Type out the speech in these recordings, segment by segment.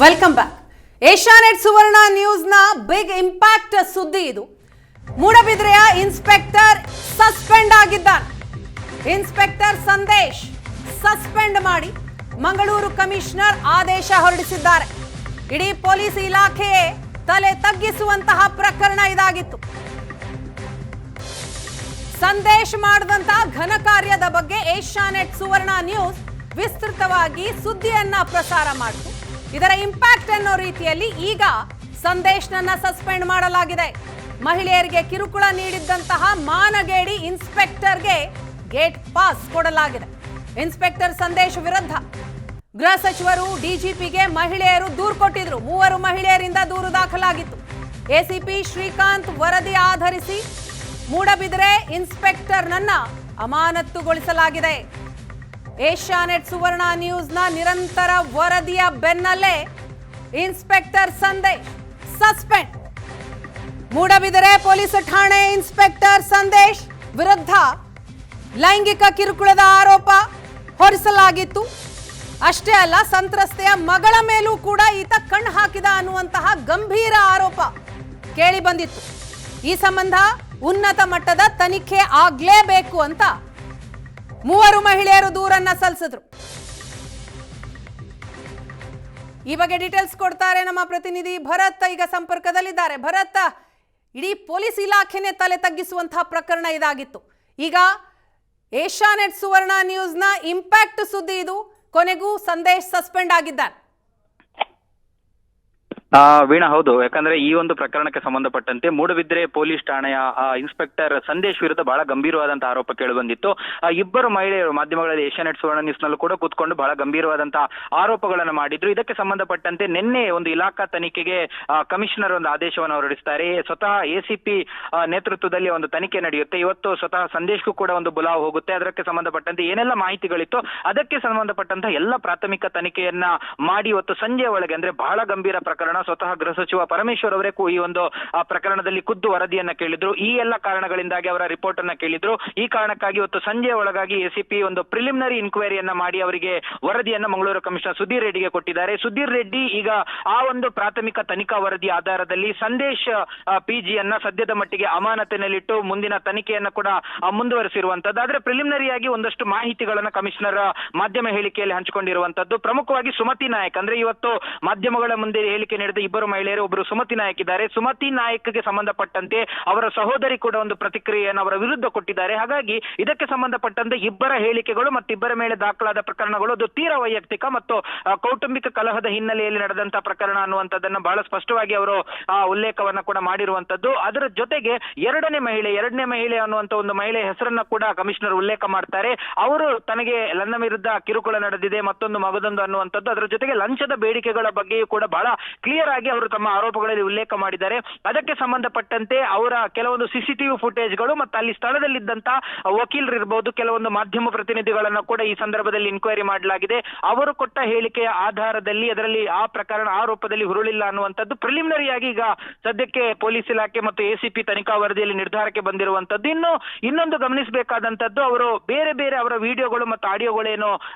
Welcome back. Asianet ಸುವರ್ಣ ನ್ಯೂಸ್ನ big impact ಸುದ್ದಿ ಇದು. ಮೂಡಬಿದ್ರೆಯ inspector suspend ಆಗಿದ್ದಾನೆ. ಇನ್ಸ್ಪೆಕ್ಟರ್ ಸಂದೇಶ್ ಸಸ್ಪೆಂಡ್ ಮಾಡಿ ಮಂಗಳೂರು ಕಮಿಷನರ್ ಆದೇಶ ಹೊರಡಿಸಿದ್ದಾರೆ. ಇಡೀ ಪೊಲೀಸ್ ಇಲಾಖೆಯೇ ತಲೆ ತಗ್ಗಿಸುವಂತಹ ಪ್ರಕರಣ ಇದಾಗಿತ್ತು. ಸಂದೇಶ್ ಮಾಡಿದಂತಹ ಘನ ಕಾರ್ಯದ ಬಗ್ಗೆ ಏಷ್ಯಾನೆಟ್ ಸುವರ್ಣ ನ್ಯೂಸ್ ವಿಸ್ತೃತವಾಗಿ ಸುದ್ದಿಯನ್ನ ಪ್ರಸಾರ ಮಾಡಿತು. ಇದರ ಇಂಪ್ಯಾಕ್ಟ್ ಅನ್ನೋ ರೀತಿಯಲ್ಲಿ ಈಗ ಸಂದೇಶ್ನನ್ನ ಸಸ್ಪೆಂಡ್ ಮಾಡಲಾಗಿದೆ. ಮಹಿಳೆಯರಿಗೆ ಕಿರುಕುಳ ನೀಡಿದ್ದಂತಹ ಮಾನಗೇಡಿ ಇನ್ಸ್ಪೆಕ್ಟರ್ಗೆ ಗೇಟ್ ಪಾಸ್ ಕೊಡಲಾಗಿದೆ. ಇನ್ಸ್ಪೆಕ್ಟರ್ ಸಂದೇಶ್ ವಿರುದ್ಧ ಗೃಹ ಸಚಿವರು ಡಿಜಿಪಿಗೆ ಮಹಿಳೆಯರು ದೂರು ಕೊಟ್ಟಿದ್ರು. 3 ಮಹಿಳೆಯರಿಂದ ದೂರು ದಾಖಲಾಗಿತ್ತು. ಎಸಿಪಿ ಶ್ರೀಕಾಂತ್ ವರದಿ ಆಧರಿಸಿ ಮೂಡಬಿದ್ರೆ ಇನ್ಸ್ಪೆಕ್ಟರ್ನನ್ನ ಅಮಾನತುಗೊಳಿಸಲಾಗಿದೆ. ಏಷ್ಯಾನೆಟ್ ಸುವರ್ಣ ನ್ಯೂಸ್ನ ನಿರಂತರ ವರದಿಯ ಬೆನ್ನಲ್ಲೇ inspector Sandesh suspend. Moodabidri police ಠಾಣೆ ಇನ್ಸ್ಪೆಕ್ಟರ್ ಸಂದೇಶ್ ವಿರುದ್ಧ ಲೈಂಗಿಕ ಕಿರುಕುಳದ ಆರೋಪ ಹೊರಿಸಲಾಗಿತ್ತು. ಅಷ್ಟೇ ಅಲ್ಲ, ಸಂತ್ರಸ್ತೆಯ ಮಗಳ ಮೇಲೂ ಕೂಡ ಈತ ಕಣ್ಣು ಹಾಕಿದ ಅನ್ನುವಂತಹ ಗಂಭೀರ ಆರೋಪ ಕೇಳಿ ಬಂದಿತ್ತು. ಈ ಸಂಬಂಧ ಉನ್ನತ ಮಟ್ಟದ ತನಿಖೆ ಆಗ್ಲೇಬೇಕು ಅಂತ 3 ಮಹಿಳೆಯರು ದೂರನ್ನ ಸಲ್ಲಿಸಿದ್ರು. ಈ ಬಗ್ಗೆ ಡೀಟೇಲ್ಸ್ ಕೊಡ್ತಾರೆ ನಮ್ಮ ಪ್ರತಿನಿಧಿ ಭರತ್. ಈಗ ಸಂಪರ್ಕದಲ್ಲಿದ್ದಾರೆ. ಭರತ್, ಇಡೀ ಪೊಲೀಸ್ ಇಲಾಖೆನೇ ತಲೆ ತಗ್ಗಿಸುವಂತಹ ಪ್ರಕರಣ ಇದಾಗಿತ್ತು. ಈಗ ಏಷ್ಯಾನೆಟ್ ಸುವರ್ಣ ನ್ಯೂಸ್ನ ಇಂಪ್ಯಾಕ್ಟ್ ಸುದ್ದಿ ಇದು. ಕೊನೆಗೂ ಸಂದೇಶ್ ಸಸ್ಪೆಂಡ್ ಆಗಿದ್ದಾನೆ. ವೀಣಾ, ಹೌದು. ಯಾಕಂದ್ರೆ ಈ ಒಂದು ಪ್ರಕರಣಕ್ಕೆ ಸಂಬಂಧಪಟ್ಟಂತೆ ಮೂಡಬಿದ್ರೆ ಪೊಲೀಸ್ ಠಾಣೆಯ ಇನ್ಸ್ಪೆಕ್ಟರ್ ಸಂದೇಶ್ ವಿರುದ್ಧ ಬಹಳ ಗಂಭೀರವಾದಂತಹ ಆರೋಪ ಕೇಳಿ ಬಂದಿತ್ತು. ಇಬ್ಬರು ಮಹಿಳೆಯರು ಮಾಧ್ಯಮಗಳಲ್ಲಿ ಏಷ್ಯಾನೆಟ್ ಸುವರ್ಣ ನ್ಯೂಸ್ ನಲ್ಲೂ ಕೂಡ ಕೂತ್ಕೊಂಡು ಬಹಳ ಗಂಭೀರವಾದಂತಹ ಆರೋಪಗಳನ್ನು ಮಾಡಿದ್ರು. ಇದಕ್ಕೆ ಸಂಬಂಧಪಟ್ಟಂತೆ ನಿನ್ನೆ ಒಂದು ಇಲಾಖಾ ತನಿಖೆಗೆ ಕಮಿಷನರ್ ಒಂದು ಆದೇಶವನ್ನು ಹೊರಡಿಸ್ತಾರೆ. ಸ್ವತಃ ಎಸಿಪಿ ನೇತೃತ್ವದಲ್ಲಿ ಒಂದು ತನಿಖೆ ನಡೆಯುತ್ತೆ. ಇವತ್ತು ಸ್ವತಃ ಸಂದೇಶ್ಗೂ ಕೂಡ ಒಂದು ಬುಲಾವ್ ಹೋಗುತ್ತೆ. ಅದಕ್ಕೆ ಸಂಬಂಧಪಟ್ಟಂತೆ ಏನೆಲ್ಲ ಮಾಹಿತಿಗಳಿತ್ತು ಅದಕ್ಕೆ ಸಂಬಂಧಪಟ್ಟಂತಹ ಎಲ್ಲ ಪ್ರಾಥಮಿಕ ತನಿಖೆಯನ್ನ ಮಾಡಿ ಇವತ್ತು ಸಂಜೆ ಒಳಗೆ, ಅಂದ್ರೆ ಬಹಳ ಗಂಭೀರ ಪ್ರಕರಣ, ಸ್ವತಃ ಗೃಹ ಸಚಿವ ಪರಮೇಶ್ವರ್ ಅವರೇ ಈ ಒಂದು ಪ್ರಕರಣದಲ್ಲಿ ಖುದ್ದು ವರದಿಯನ್ನ ಕೇಳಿದ್ರು. ಈ ಎಲ್ಲ ಕಾರಣಗಳಿಂದಾಗಿ ಅವರ ರಿಪೋರ್ಟ್ ಅನ್ನ ಕೇಳಿದ್ರು. ಈ ಕಾರಣಕ್ಕಾಗಿ ಇವತ್ತು ಸಂಜೆ ಒಳಗಾಗಿ ಎಸಿಪಿ ಒಂದು ಪ್ರಿಲಿಮಿನರಿ ಇನ್ಕ್ವೈರಿಯನ್ನ ಮಾಡಿ ಅವರಿಗೆ ವರದಿಯನ್ನ ಮಂಗಳೂರು ಕಮಿಷನರ್ ಸುಧೀರ್ ರೆಡ್ಡಿಗೆ ಕೊಟ್ಟಿದ್ದಾರೆ. ಸುಧೀರ್ ರೆಡ್ಡಿ ಈಗ ಆ ಒಂದು ಪ್ರಾಥಮಿಕ ತನಿಖಾ ವರದಿ ಆಧಾರದಲ್ಲಿ ಸಂದೇಶ್ ಪಿಜಿಯನ್ನ ಸದ್ಯದ ಮಟ್ಟಿಗೆ ಅಮಾನತಿನಲ್ಲಿಟ್ಟು ಮುಂದಿನ ತನಿಖೆಯನ್ನ ಕೂಡ ಮುಂದುವರೆಸಿರುವಂತದ್ದು. ಆದ್ರೆ ಪ್ರಿಲಿಮಿನರಿಯಾಗಿ ಒಂದಷ್ಟು ಮಾಹಿತಿಗಳನ್ನ ಕಮಿಷನರ್ ಮಾಧ್ಯಮ ಹೇಳಿಕೆಯಲ್ಲಿ ಹಂಚಿಕೊಂಡಿರುವಂತದ್ದು. ಪ್ರಮುಖವಾಗಿ ಸುಮತಿ ನಾಯಕ್, ಅಂದ್ರೆ ಇವತ್ತು ಮಾಧ್ಯಮಗಳ ಮುಂದೆ ಹೇಳಿಕೆ ನೀಡಿದ ಇಬ್ಬರು ಮಹಿಳೆಯರು, ಒಬ್ಬರು ಸುಮತಿ ನಾಯಕ್ ಇದ್ದಾರೆ. ಸುಮತಿ ನಾಯಕ್ಗೆ ಸಂಬಂಧಪಟ್ಟಂತೆ ಅವರ ಸಹೋದರಿ ಕೂಡ ಒಂದು ಪ್ರತಿಕ್ರಿಯೆಯನ್ನು ಅವರ ವಿರುದ್ಧ ಕೊಟ್ಟಿದ್ದಾರೆ. ಹಾಗಾಗಿ ಇದಕ್ಕೆ ಸಂಬಂಧಪಟ್ಟಂತೆ ಇಬ್ಬರ ಹೇಳಿಕೆಗಳು ಮತ್ತು ಇಬ್ಬರ ಮೇಲೆ ದಾಖಲಾದ ಪ್ರಕರಣಗಳು ಅದು ತೀರಾ ವೈಯಕ್ತಿಕ ಮತ್ತು ಕೌಟುಂಬಿಕ ಕಲಹದ ಹಿನ್ನೆಲೆಯಲ್ಲಿ ನಡೆದಂತಹ ಪ್ರಕರಣ ಅನ್ನುವಂಥದ್ದನ್ನ ಬಹಳ ಸ್ಪಷ್ಟವಾಗಿ ಅವರು ಉಲ್ಲೇಖವನ್ನ ಕೂಡ ಮಾಡಿರುವಂತದ್ದು. ಅದರ ಜೊತೆಗೆ ಎರಡನೇ ಮಹಿಳೆ ಅನ್ನುವಂತ ಒಂದು ಮಹಿಳೆ ಹೆಸರನ್ನ ಕೂಡ ಕಮಿಷನರ್ ಉಲ್ಲೇಖ ಮಾಡ್ತಾರೆ. ಅವರು ತನಗೆ ನನ್ನ ವಿರುದ್ಧ ಕಿರುಕುಳ ನಡೆದಿದೆ, ಮತ್ತೊಂದು ಮಗದೊಂದು ಅನ್ನುವಂಥದ್ದು. ಅದರ ಜೊತೆಗೆ ಲಂಚದ ಬೇಡಿಕೆಗಳ ಬಗ್ಗೆಯೂ ಕೂಡ ಬಹಳ ಕ್ಲಿಯರ್ ಆಗಿ ಅವರು ತಮ್ಮ ಆರೋಪಗಳಲ್ಲಿ ಉಲ್ಲೇಖ ಮಾಡಿದ್ದಾರೆ. ಅದಕ್ಕೆ ಸಂಬಂಧಪಟ್ಟಂತೆ ಅವರ ಕೆಲವೊಂದು ಸಿಸಿಟಿವಿ ಫುಟೇಜ್ಗಳು ಮತ್ತು ಅಲ್ಲಿ ಸ್ಥಳದಲ್ಲಿದ್ದಂತ ವಕೀಲರು ಇರಬಹುದು, ಕೆಲವೊಂದು ಮಾಧ್ಯಮ ಪ್ರತಿನಿಧಿಗಳನ್ನ ಕೂಡ ಈ ಸಂದರ್ಭದಲ್ಲಿ ಇನ್ಕ್ವೈರಿ ಮಾಡಲಾಗಿದೆ. ಅವರು ಕೊಟ್ಟ ಹೇಳಿಕೆಯ ಆಧಾರದಲ್ಲಿ ಅದರಲ್ಲಿ ಆ ಪ್ರಕರಣ ಆರೋಪದಲ್ಲಿ ಹುರುಳಿಲ್ಲ ಅನ್ನುವಂಥದ್ದು ಪ್ರಿಲಿಮಿನರಿ ಆಗಿ ಈಗ ಸದ್ಯಕ್ಕೆ ಪೊಲೀಸ್ ಇಲಾಖೆ ಮತ್ತು ಎಸಿಪಿ ತನಿಖಾ ವರದಿಯಲ್ಲಿ ನಿರ್ಧಾರಕ್ಕೆ ಬಂದಿರುವಂತದ್ದು. ಇನ್ನೊಂದು ಗಮನಿಸಬೇಕಾದಂತದ್ದು, ಅವರು ಬೇರೆ ಅವರ ವಿಡಿಯೋಗಳು ಮತ್ತು ಆಡಿಯೋಗಳೇನು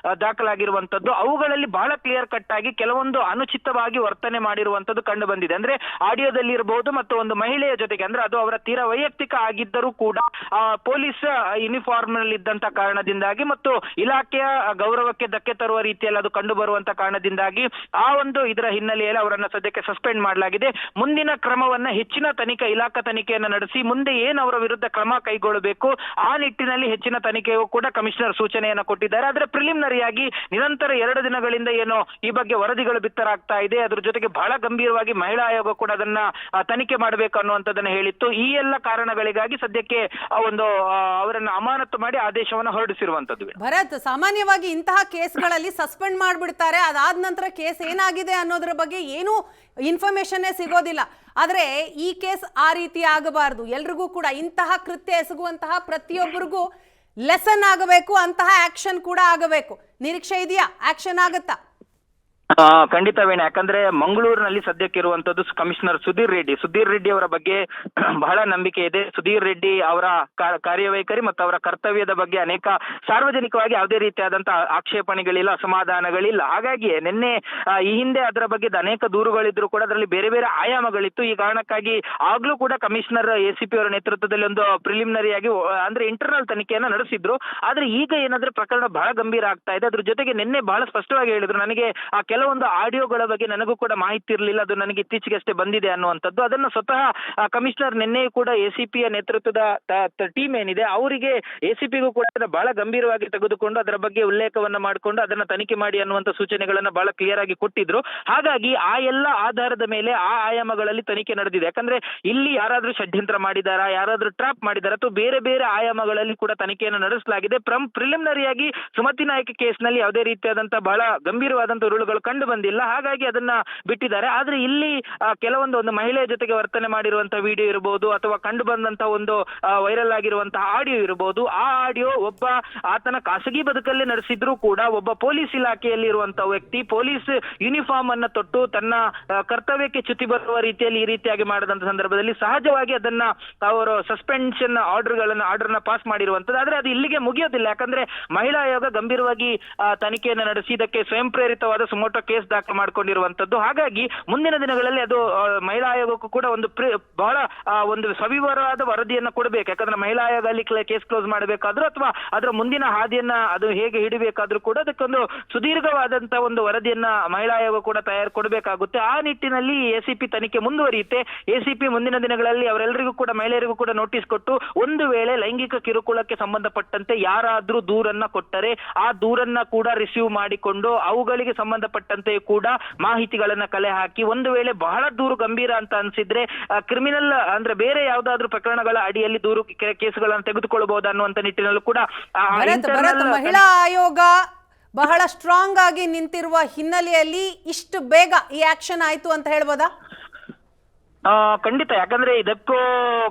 ದಾಖಲಾಗಿರುವಂತದ್ದು ಅವುಗಳಲ್ಲಿ ಬಹಳ ಕ್ಲಿಯರ್ ಕಟ್ ಆಗಿ ಕೆಲವೊಂದು ಅನುಚಿತವಾಗಿ ವರ್ತನೆ ಮಾಡಿರುವಂತದ್ದು ಕಂಡು ಬಂದಿದೆ. ಅಂದ್ರೆ ಆಡಿಯೋದಲ್ಲಿ ಇರಬಹುದು ಮತ್ತು ಒಂದು ಮಹಿಳೆಯ ಜೊತೆಗೆ, ಅಂದ್ರೆ ಅದು ಅವರ ತೀರಾ ವೈಯಕ್ತಿಕ ಆಗಿದ್ದರೂ ಕೂಡ ಪೊಲೀಸ್ ಯೂನಿಫಾರ್ಮ್ ನಲ್ಲಿ ಇದ್ದಂತ ಕಾರಣದಿಂದಾಗಿ ಮತ್ತು ಇಲಾಖೆಯ ಗೌರವಕ್ಕೆ ಧಕ್ಕೆ ತರುವ ರೀತಿಯಲ್ಲಿ ಅದು ಕಂಡು ಬರುವಂತ ಕಾರಣದಿಂದಾಗಿ ಆ ಒಂದು ಇದರ ಹಿನ್ನೆಲೆಯಲ್ಲಿ ಅವರನ್ನ ಸದ್ಯಕ್ಕೆ ಸಸ್ಪೆಂಡ್ ಮಾಡಲಾಗಿದೆ. ಮುಂದಿನ ಕ್ರಮವನ್ನ ಹೆಚ್ಚಿನ ಇಲಾಖಾ ತನಿಖೆಯನ್ನು ನಡೆಸಿ ಮುಂದೆ ಏನು ಅವರ ವಿರುದ್ಧ ಕ್ರಮ ಕೈಗೊಳ್ಳಬೇಕು ಆ ನಿಟ್ಟಿನಲ್ಲಿ ಹೆಚ್ಚಿನ ತನಿಖೆಗೂ ಕೂಡ ಕಮಿಷನರ್ ಸೂಚನೆಯನ್ನು ಕೊಟ್ಟಿದ್ದಾರೆ. ಆದ್ರೆ ಪ್ರಿಲಿಮಿನರಿಯಾಗಿ ನಿರಂತರ 2 ದಿನಗಳಿಂದ ಏನು ಈ ಬಗ್ಗೆ ವರದಿಗಳು ಬಿತ್ತರಾಗ್ತಾ ಇದೆ. ಅದ್ರ ಜೊತೆಗೆ ಬಹಳ ಗಂಭೀರವಾಗಿ ಮಹಿಳಾ ಆಯೋಗ ಕೂಡ ಅದನ್ನ ತನಿಖೆ ಮಾಡಬೇಕು ಅನ್ನುವಂಥದ್ದನ್ನ ಹೇಳಿತ್ತು. ಈ ಎಲ್ಲ ಕಾರಣಗಳಿಗಾಗಿ ಸದ್ಯಕ್ಕೆ ಒಂದು ಅವರನ್ನ ಅಮಾನತು ಮಾಡಿ ಆದೇಶವನ್ನು ಹೊರಡಿಸಿರುವಂತದ್ದು. ಭರತ್, ಸಾಮಾನ್ಯವಾಗಿ ಇಂತಹ ಕೇಸ್ಗಳಲ್ಲಿ ಸಸ್ಪೆಂಡ್ ಮಾಡ್ಬಿಡ್ತಾರೆ. ಅದಾದ ನಂತರ ಕೇಸ್ ಏನಾಗಿದೆ ಅನ್ನೋದ್ರ ಬಗ್ಗೆ ಏನೂ ಇನ್ಫಾರ್ಮೇಶನ್ನೇ ಸಿಗೋದಿಲ್ಲ. ಆದ್ರೆ ಈ ಕೇಸ್ ಆ ರೀತಿ ಆಗಬಾರದು. ಎಲ್ರಿಗೂ ಕೂಡ ಇಂತಹ ಕೃತ್ಯ ಎಸಗುವಂತಹ ಪ್ರತಿಯೊಬ್ಬರಿಗೂ ಲೆಸನ್ ಆಗಬೇಕು, ಅಂತಹ ಆಕ್ಷನ್ ಕೂಡ ಆಗಬೇಕು. ನಿರೀಕ್ಷೆ ಇದೆಯಾ? ಆಕ್ಷನ್ ಆಗುತ್ತಾ? ಖಂಡಿತ ವೇಣು, ಯಾಕಂದ್ರೆ ಮಂಗಳೂರಿನಲ್ಲಿ ಸದ್ಯಕ್ಕಿರುವಂತದ್ದು ಕಮಿಷನರ್ ಸುಧೀರ್ ರೆಡ್ಡಿ ಅವರ ಬಗ್ಗೆ ಬಹಳ ನಂಬಿಕೆ ಇದೆ. ಸುಧೀರ್ ರೆಡ್ಡಿ ಅವರ ಕಾರ್ಯವೈಖರಿ ಮತ್ತು ಅವರ ಕರ್ತವ್ಯದ ಬಗ್ಗೆ ಅನೇಕ ಸಾರ್ವಜನಿಕವಾಗಿ ಯಾವುದೇ ರೀತಿಯಾದಂತಹ ಆಕ್ಷೇಪಣೆಗಳಿಲ್ಲ, ಅಸಮಾಧಾನಗಳಿಲ್ಲ. ಹಾಗಾಗಿ ನಿನ್ನೆ ಈ ಹಿಂದೆ ಅದರ ಬಗ್ಗೆ ಅನೇಕ ದೂರುಗಳಿದ್ರು ಕೂಡ ಅದರಲ್ಲಿ ಬೇರೆ ಬೇರೆ ಆಯಾಮಗಳಿತ್ತು. ಈ ಕಾರಣಕ್ಕಾಗಿ ಆಗ್ಲೂ ಕೂಡ ಕಮಿಷನರ್ ACP ಅವರ ನೇತೃತ್ವದಲ್ಲಿ ಒಂದು ಪ್ರಿಲಿಮಿನರಿ ಆಗಿ ಅಂದ್ರೆ ಇಂಟರ್ನಲ್ ತನಿಖೆಯನ್ನ ನಡೆಸಿದ್ರು. ಆದ್ರೆ ಈಗ ಏನಾದ್ರೆ ಪ್ರಕರಣ ಬಹಳ ಗಂಭೀರ ಆಗ್ತಾ ಇದೆ. ಅದ್ರ ಜೊತೆಗೆ ನಿನ್ನೆ ಬಹಳ ಸ್ಪಷ್ಟವಾಗಿ ಹೇಳಿದ್ರು, ನನಗೆ ಕೆಲವೊಂದು ಆಡಿಯೋಗಳ ಬಗ್ಗೆ ನನಗೂ ಕೂಡ ಮಾಹಿತಿ ಇರಲಿಲ್ಲ, ಅದು ನನಗೆ ಇತ್ತೀಚೆಗೆ ಅಷ್ಟೇ ಬಂದಿದೆ ಅನ್ನುವಂಥದ್ದು. ಅದನ್ನ ಸ್ವತಃ ಕಮಿಷನರ್ ನಿನ್ನೆಯೂ ಕೂಡ ACP ಯ ನೇತೃತ್ವದ ಟೀಮ್ ಏನಿದೆ ಅವರಿಗೆ ACPಗೂ ಕೂಡ ಅದನ್ನ ಬಹಳ ಗಂಭೀರವಾಗಿ ತೆಗೆದುಕೊಂಡು ಅದರ ಬಗ್ಗೆ ಉಲ್ಲೇಖವನ್ನ ಮಾಡಿಕೊಂಡು ಅದನ್ನ ತನಿಖೆ ಮಾಡಿ ಅನ್ನುವಂಥ ಸೂಚನೆಗಳನ್ನ ಬಹಳ ಕ್ಲಿಯರ್ ಆಗಿ ಕೊಟ್ಟಿದ್ರು. ಹಾಗಾಗಿ ಆ ಎಲ್ಲ ಆಧಾರದ ಮೇಲೆ ಆ ಆಯಾಮಗಳಲ್ಲಿ ತನಿಖೆ ನಡೆದಿದೆ. ಯಾಕಂದ್ರೆ ಇಲ್ಲಿ ಯಾರಾದ್ರೂ ಷಡ್ಯಂತ್ರ ಮಾಡಿದಾರಾ, ಯಾರಾದ್ರೂ ಟ್ರಾಪ್ ಮಾಡಿದಾರಾ ಅಥವಾ ಬೇರೆ ಬೇರೆ ಆಯಾಮಗಳಲ್ಲಿ ಕೂಡ ತನಿಖೆಯನ್ನು ನಡೆಸಲಾಗಿದೆ. ಪ್ರಿಲಿಮಿನರಿಯಾಗಿ ಸುಮತಿ ನಾಯ್ಕ ಕೇಸ್ನಲ್ಲಿ ಯಾವುದೇ ರೀತಿಯಾದಂತಹ ಬಹಳ ಗಂಭೀರವಾದಂತಹ ಉರುಳುಗಳು ಕಂಡು ಬಂದಿಲ್ಲ, ಹಾಗಾಗಿ ಅದನ್ನ ಬಿಟ್ಟಿದ್ದಾರೆ. ಆದ್ರೆ ಇಲ್ಲಿ ಒಂದು ಮಹಿಳೆಯ ಜೊತೆಗೆ ವರ್ತನೆ ಮಾಡಿರುವಂತಹ ವಿಡಿಯೋ ಇರಬಹುದು ಅಥವಾ ಕಂಡು ಬಂದಂತಹ ಒಂದು ವೈರಲ್ ಆಗಿರುವಂತಹ ಆಡಿಯೋ ಇರಬಹುದು. ಆ ಆಡಿಯೋ ಒಬ್ಬ ಆತನ ಖಾಸಗಿ ಬದುಕಲ್ಲಿ ನಡೆಸಿದ್ರು ಕೂಡ ಒಬ್ಬ ಪೊಲೀಸ್ ಇಲಾಖೆಯಲ್ಲಿ ಇರುವಂತಹ ವ್ಯಕ್ತಿ ಪೊಲೀಸ್ ಯೂನಿಫಾರ್ಮ್ ಅನ್ನ ತೊಟ್ಟು ತನ್ನ ಕರ್ತವ್ಯಕ್ಕೆ ಚ್ಯುತಿ ಬರುವ ರೀತಿಯಲ್ಲಿ ಈ ರೀತಿಯಾಗಿ ಮಾಡಿದಂತ ಸಂದರ್ಭದಲ್ಲಿ ಸಹಜವಾಗಿ ಅದನ್ನ ಅವರು ಸಸ್ಪೆನ್ಷನ್ ಆರ್ಡರ್ನ ಪಾಸ್ ಮಾಡಿರುವಂತದ್ದು. ಆದ್ರೆ ಅದು ಇಲ್ಲಿಗೆ ಮುಗಿಯೋದಿಲ್ಲ. ಯಾಕಂದ್ರೆ ಮಹಿಳಾ ಆಯೋಗ ಗಂಭೀರವಾಗಿ ತನಿಖೆಯನ್ನು ನಡೆಸಿ ಇದಕ್ಕೆ ಸ್ವಯಂ ಪ್ರೇರಿತವಾದ ಸುಮೋಟೋ ಕೇಸ್ ದಾಖಲು ಮಾಡಿಕೊಂಡಿರುವಂತದ್ದು. ಹಾಗಾಗಿ ಮುಂದಿನ ದಿನಗಳಲ್ಲಿ ಅದು ಮಹಿಳಾ ಆಯೋಗಕ್ಕೂ ಕೂಡ ಬಹಳ ಒಂದು ಸವಿವರವಾದ ವರದಿಯನ್ನ ಕೊಡಬೇಕು. ಯಾಕಂದ್ರೆ ಮಹಿಳಾ ಆಯೋಗ ಅಲ್ಲಿ ಕೇಸ್ ಕ್ಲೋಸ್ ಮಾಡಬೇಕಾದ್ರೂ ಅಥವಾ ಅದರ ಮುಂದಿನ ಹಾದಿಯನ್ನ ಅದು ಹೇಗೆ ಹಿಡಿಬೇಕಾದ್ರೂ ಕೂಡ ಅದಕ್ಕೊಂದು ಸುದೀರ್ಘವಾದಂತಹ ಒಂದು ವರದಿಯನ್ನ ಮಹಿಳಾ ಆಯೋಗ ಕೂಡ ಕೊಡಬೇಕಾಗುತ್ತೆ. ಆ ನಿಟ್ಟಿನಲ್ಲಿ ACP ತನಿಖೆ ಮುಂದುವರಿಯುತ್ತೆ. ACP ಮುಂದಿನ ದಿನಗಳಲ್ಲಿ ಅವರೆಲ್ಲರಿಗೂ ಕೂಡ ಮಹಿಳೆಯರಿಗೂ ಕೂಡ ನೋಟಿಸ್ ಕೊಟ್ಟು ಒಂದು ವೇಳೆ ಲೈಂಗಿಕ ಕಿರುಕುಳಕ್ಕೆ ಸಂಬಂಧಪಟ್ಟಂತೆ ಯಾರಾದ್ರೂ ದೂರನ್ನ ಕೊಟ್ಟರೆ ಆ ದೂರನ್ನ ಕೂಡ ರಿಸೀವ್ ಮಾಡಿಕೊಂಡು ಅವುಗಳಿಗೆ ಸಂಬಂಧಪಟ್ಟಂತೆ ಕೂಡ ಮಾಹಿತಿಗಳನ್ನ ಕಲೆ ಹಾಕಿ ಒಂದು ವೇಳೆ ಬಹಳ ದೂರು ಗಂಭೀರ ಅಂತ ಅನ್ಸಿದ್ರೆ ಕ್ರಿಮಿನಲ್ ಅಂದ್ರೆ ಬೇರೆ ಯಾವ್ದಾದ್ರು ಪ್ರಕರಣಗಳ ಅಡಿಯಲ್ಲಿ ದೂರು ಕೇಸುಗಳನ್ನು ತೆಗೆದುಕೊಳ್ಳಬಹುದು ಅನ್ನುವಂತ ನಿಟ್ಟಿನಲ್ಲೂ ಕೂಡ ಮಹಿಳಾ ಆಯೋಗ ಬಹಳ ಸ್ಟ್ರಾಂಗ್ ಆಗಿ ನಿಂತಿರುವ ಹಿನ್ನೆಲೆಯಲ್ಲಿ ಇಷ್ಟು ಬೇಗ ಈ ಆಕ್ಷನ್ ಆಯ್ತು ಅಂತ ಹೇಳ್ಬೋದಾ? ಖಂಡಿತ. ಯಾಕಂದ್ರೆ ಇದಕ್ಕೂ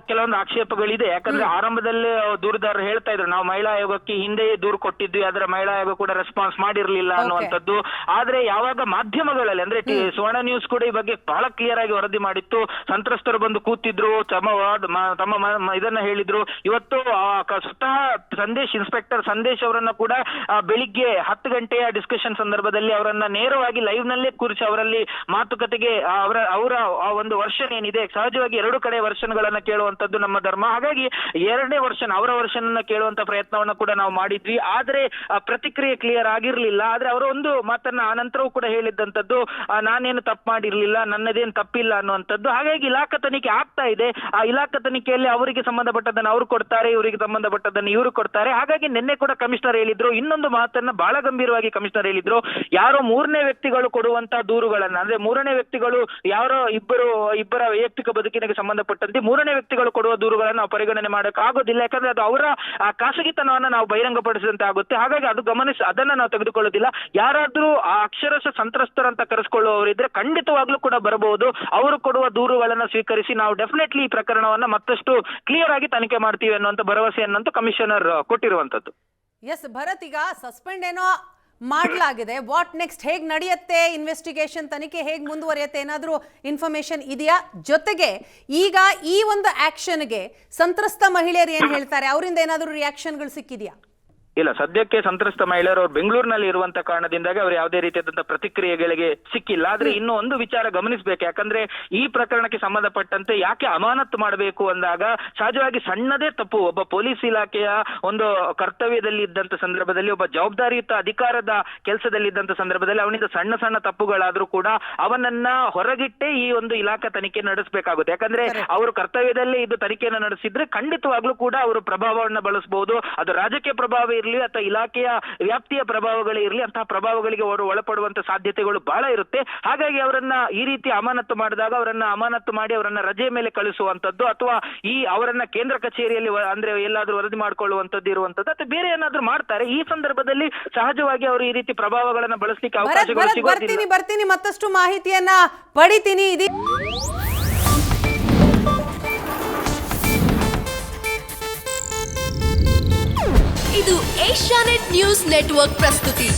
ಕೆಲವೊಂದು ಆಕ್ಷೇಪಗಳಿದೆ. ಯಾಕಂದ್ರೆ ಆರಂಭದಲ್ಲಿ ದೂರುದಾರರು ಹೇಳ್ತಾ ಇದ್ರು, ನಾವು ಮಹಿಳಾ ಆಯೋಗಕ್ಕೆ ಹಿಂದೆ ದೂರು ಕೊಟ್ಟಿದ್ವಿ, ಅದರ ಮಹಿಳಾ ಆಯೋಗ ಕೂಡ ರೆಸ್ಪಾನ್ಸ್ ಮಾಡಿರ್ಲಿಲ್ಲ ಅನ್ನುವಂಥದ್ದು. ಆದ್ರೆ ಯಾವಾಗ ಮಾಧ್ಯಮಗಳಲ್ಲಿ ಅಂದ್ರೆ ಸುವರ್ಣ ನ್ಯೂಸ್ ಕೂಡ ಈ ಬಗ್ಗೆ ಬಹಳ ಕ್ಲಿಯರ್ ಆಗಿ ವರದಿ ಮಾಡಿತ್ತು. ಸಂತ್ರಸ್ತರು ಬಂದು ಕೂತಿದ್ರು, ತಮ್ಮ ಇದನ್ನ ಹೇಳಿದ್ರು. ಇವತ್ತು ಸ್ವತಃ ಇನ್ಸ್ಪೆಕ್ಟರ್ ಸಂದೇಶ್ ಅವರನ್ನ ಕೂಡ ಬೆಳಿಗ್ಗೆ 10 ಗಂಟೆಯ ಡಿಸ್ಕಷನ್ ಸಂದರ್ಭದಲ್ಲಿ ಅವರನ್ನ ನೇರವಾಗಿ ಲೈವ್ ನಲ್ಲೇ ಕೂರಿಸಿ ಅವರಲ್ಲಿ ಮಾತುಕತೆಗೆ ಅವರ ಒಂದು ವರ್ಷನ್ ಏನಿದೆ, ಸಹಜವಾಗಿ ಎರಡು ಕಡೆ ವರ್ಷನ್ಗಳನ್ನ ಕೇಳುವಂತದ್ದು ನಮ್ಮ ಧರ್ಮ. ಹಾಗಾಗಿ ಎರಡನೇ ಅವರ ವರ್ಷನ್ ಕೇಳುವಂತ ಪ್ರಯತ್ನವನ್ನ ಕೂಡ ನಾವು ಮಾಡಿದ್ವಿ. ಆದ್ರೆ ಪ್ರತಿಕ್ರಿಯೆ ಕ್ಲಿಯರ್ ಆಗಿರ್ಲಿಲ್ಲ. ಆದ್ರೆ ಅವರ ಒಂದು ಮಾತನ್ನ ಆನಂತರವೂ ಕೂಡ ಹೇಳಿದ್ದಂತದ್ದು, ನಾನೇನು ತಪ್ಪು ಮಾಡಿರ್ಲಿಲ್ಲ, ನನ್ನದೇನು ತಪ್ಪಿಲ್ಲ ಅನ್ನುವಂಥದ್ದು. ಹಾಗಾಗಿ ಇಲಾಖಾ ತನಿಖೆ ಆಗ್ತಾ ಇದೆ. ಆ ಇಲಾಖಾ ತನಿಖೆಯಲ್ಲಿ ಅವರಿಗೆ ಸಂಬಂಧಪಟ್ಟದನ್ನು ಅವರು ಕೊಡ್ತಾರೆ, ಇವರಿಗೆ ಸಂಬಂಧಪಟ್ಟದನ್ನು ಇವರು ಕೊಡ್ತಾರೆ. ಹಾಗಾಗಿ ನಿನ್ನೆ ಕೂಡ ಕಮಿಷನರ್ ಹೇಳಿದ್ರು, ಇನ್ನೊಂದು ಮಾತನ್ನ ಬಹಳ ಗಂಭೀರವಾಗಿ ಕಮಿಷನರ್ ಹೇಳಿದ್ರು, ಯಾರೋ ಮೂರನೇ ವ್ಯಕ್ತಿಗಳು ಕೊಡುವಂತಹ ದೂರುಗಳನ್ನ ಅಂದ್ರೆ ಮೂರನೇ ವ್ಯಕ್ತಿಗಳು ಯಾರೋ ಇಬ್ಬರ ವೈಯಕ್ತಿಕ ಬದುಕಿನಿಗೆ ಸಂಬಂಧಪಟ್ಟಂತೆ ಮೂರನೇ ವ್ಯಕ್ತಿಗಳು ಕೊಡುವ ದೂರುಗಳನ್ನು ನಾವು ಪರಿಗಣನೆ ಮಾಡಕ್ಕೆ ಆಗೋದಿಲ್ಲ. ಯಾಕಂದ್ರೆ ಅದು ಅವರ ಖಾಸಗಿತನವನ್ನ ನಾವು ಬಹಿರಂಗಪಡಿಸಿದಂತೆ ಆಗುತ್ತೆ. ಹಾಗಾಗಿ ಅದು ಅದನ್ನ ನಾವು ತೆಗೆದುಕೊಳ್ಳೋದಿಲ್ಲ. ಯಾರಾದ್ರೂ ಆ ಅಕ್ಷರಶಃ ಸಂತ್ರಸ್ತರಂತ ಕರೆಸ್ಕೊಳ್ಳುವವರಿದ್ರೆ ಖಂಡಿತವಾಗ್ಲೂ ಕೂಡ ಬರಬಹುದು. ಅವರು ಕೊಡುವ ದೂರುಗಳನ್ನ ಸ್ವೀಕರಿಸಿ ನಾವು ಡೆಫಿನೆಟ್ಲಿ ಈ ಪ್ರಕರಣವನ್ನ ಮತ್ತಷ್ಟು ಕ್ಲಿಯರ್ ಆಗಿ ತನಿಖೆ ಮಾಡ್ತೀವಿ ಅನ್ನುವಂತ ಭರವಸೆಯನ್ನಂತೂ ಕಮಿಷನರ್ ಕೊಟ್ಟಿರುವಂತದ್ದು. ಎಸ್ ಭರತ್, ಈಗ ಸಸ್ಪೆಂಡ್ ಏನೋ ಮಾಡಲಾಗಿದೆ, ವಾಟ್ ನೆಕ್ಸ್ಟ್, ಹೇಗೆ ನಡೆಯುತ್ತೆ ಇನ್ವೆಸ್ಟಿಗೇಷನ್, ತನಿಖೆ ಹೇಗೆ ಮುಂದುವರಿಯುತ್ತೆ, ಏನಾದರೂ ಇನ್ಫಾರ್ಮೇಶನ್ ಇದೆಯಾ? ಜೊತೆಗೆ ಈಗ ಈ ಒಂದು ಆಕ್ಷನ್ಗೆ ಸಂತ್ರಸ್ತ ಮಹಿಳೆಯರು ಏನ್ ಹೇಳ್ತಾರೆ, ಅವರಿಂದ ಏನಾದರೂ ರಿಯಾಕ್ಷನ್ಗಳು ಸಿಕ್ಕಿದೆಯಾ? ಇಲ್ಲ, ಸದ್ಯಕ್ಕೆ ಸಂತ್ರಸ್ತ ಮಹಿಳೆಯರು ಅವರು ಬೆಂಗಳೂರಿನಲ್ಲಿ ಇರುವಂತ ಕಾರಣದಿಂದಾಗಿ ಅವರು ಯಾವುದೇ ರೀತಿಯಾದಂತಹ ಪ್ರತಿಕ್ರಿಯೆಗಳಿಗೆ ಸಿಕ್ಕಿಲ್ಲ. ಆದ್ರೆ ಇನ್ನು ಒಂದು ವಿಚಾರ ಗಮನಿಸಬೇಕು. ಯಾಕಂದ್ರೆ ಈ ಪ್ರಕರಣಕ್ಕೆ ಸಂಬಂಧಪಟ್ಟಂತೆ ಯಾಕೆ ಅಮಾನತು ಮಾಡಬೇಕು ಅಂದಾಗ ಸಹಜವಾಗಿ ಸಣ್ಣದೇ ತಪ್ಪು ಒಬ್ಬ ಪೊಲೀಸ್ ಇಲಾಖೆಯ ಒಂದು ಕರ್ತವ್ಯದಲ್ಲಿ ಇದ್ದಂತ ಸಂದರ್ಭದಲ್ಲಿ, ಒಬ್ಬ ಜವಾಬ್ದಾರಿಯುತ ಅಧಿಕಾರದ ಕೆಲಸದಲ್ಲಿ ಇದ್ದಂತ ಸಂದರ್ಭದಲ್ಲಿ ಅವನಿಂದ ಸಣ್ಣ ಸಣ್ಣ ತಪ್ಪುಗಳಾದ್ರೂ ಕೂಡ ಅವನನ್ನ ಹೊರಗಿಟ್ಟೇ ಈ ಒಂದು ಇಲಾಖಾ ತನಿಖೆ ನಡೆಸಬೇಕಾಗುತ್ತೆ. ಯಾಕಂದ್ರೆ ಅವರು ಕರ್ತವ್ಯದಲ್ಲೇ ಇದು ತನಿಖೆಯನ್ನು ನಡೆಸಿದ್ರೆ ಖಂಡಿತವಾಗ್ಲೂ ಕೂಡ ಅವರು ಪ್ರಭಾವವನ್ನು ಬಳಸಬಹುದು. ಅದು ರಾಜಕೀಯ ಪ್ರಭಾವ ಇರಲಿ ಅಥವಾ ಇಲಾಖೆಯ ವ್ಯಾಪ್ತಿಯ ಪ್ರಭಾವಗಳೇ ಇರಲಿ, ಅಂತಹ ಪ್ರಭಾವಗಳಿಗೆ ಅವರು ಒಳಪಡುವಂತ ಸಾಧ್ಯತೆಗಳು ಬಹಳ ಇರುತ್ತೆ. ಹಾಗಾಗಿ ಅವರನ್ನ ಈ ರೀತಿ ಅಮಾನತು ಮಾಡಿದಾಗ ಅವರನ್ನ ಅಮಾನತು ಮಾಡಿ ಅವರನ್ನ ರಜೆ ಮೇಲೆ ಕಳಿಸುವಂತದ್ದು ಅಥವಾ ಅವರನ್ನ ಕೇಂದ್ರ ಕಚೇರಿಯಲ್ಲಿ ಅಂದ್ರೆ ಎಲ್ಲಾದ್ರೂ ವರದಿ ಮಾಡ್ಕೊಳ್ಳುವಂತದ್ದು ಇರುವಂತದ್ದು ಅಥವಾ ಬೇರೆ ಏನಾದ್ರೂ ಮಾಡ್ತಾರೆ. ಈ ಸಂದರ್ಭದಲ್ಲಿ ಸಹಜವಾಗಿ ಅವರು ಈ ರೀತಿ ಪ್ರಭಾವಗಳನ್ನ ಬಳಸಲಿಕ್ಕೆ ಅವಕಾಶಗಳು ಸಿಗೋದಿಲ್ಲ. ಬರ್ತೀನಿ, ಮತ್ತಷ್ಟು ಮಾಹಿತಿಯನ್ನ ಪಡಿತೀನಿ. ಇದು ಏಷ್ಯಾನೆಟ್ ನ್ಯೂಸ್ ನೆಟ್ವರ್ಕ್ ಪ್ರಸ್ತುತಿ.